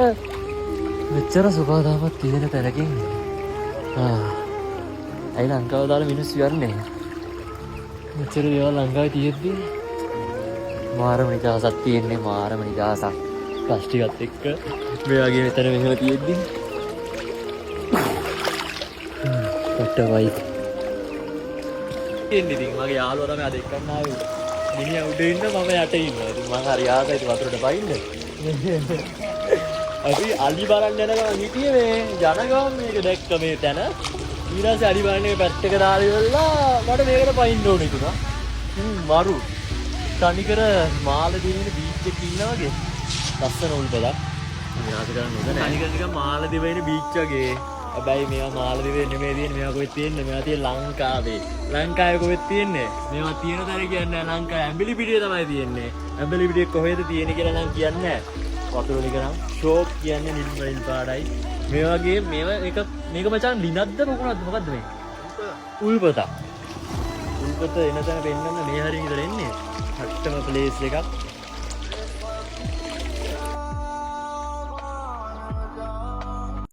මෙච්චර සුබාදාමක් තියෙන තැනකින් ඇයි ලංකාව දාලා මිනිස්සු යන්නේ? මෙච්චර දේවල් ලංකාවේ තියෙද්දි මාරම නිදහසක් තියෙන්නේ, මාරම නිදහසක්. ප්ලාස්ටිකත් එක්ක මේ වගේ මෙතන මෙහෙම තියෙද්දි කොට්ටවයි. ඉතින් මගේ යාළුවා තමයි අද එක්කන් ආවේ. මිනිහා උඩ ඉන්න මම යට ඉන්නවා. ඉතින් මම හරි ආසයි වතුරට පයින්න. අපි අලි බලන්න යන ගමන් හිටියේ මේ ජනගම මේක දැක්ක මේ තැන. ඊළඟට අලි බලන්න එක පැත්තක දාලා ඉවරලා මට මේකට පයින්න ඕනේ ඉතුණා. මරු. තනිකර මාලදීවේ බීච් එකේ ඉන්නා වගේ. ලස්සන උල්පතක්. විනාශ කරන්න හොඳ නැහැ. තනිකර නිකන් මාලදීවේ බීච් වගේ. හැබැයි මේවා මාලදීවේ නෙමෙයි තියෙන්නේ. මේවා කොහෙද තියෙන්නේ? මේවා තියෙන්නේ ලංකාවේ. ලංකාවේ කොහෙද තියෙන්නේ? මේවා තියෙන තැන කියන්නේ ලංකාවේ ඇඹිලි පිටියේ තමයි තියෙන්නේ. ඇඹිලි පිටියේ කොහෙද තියෙන්නේ කියලා නම් කියන්නේ නැහැ. වතුර නිකන් ෂෝප් කියන්නේ නිල් පාඩයි. මේ වගේ මේක මචං ලිනක්ද මොකක්ද මේ? උල්පත. උල්පත එන තැන පෙන්නන්න මේ හරිය ඉඳලා එන්නේ. හට්ටම ප්ලේස් එකක්.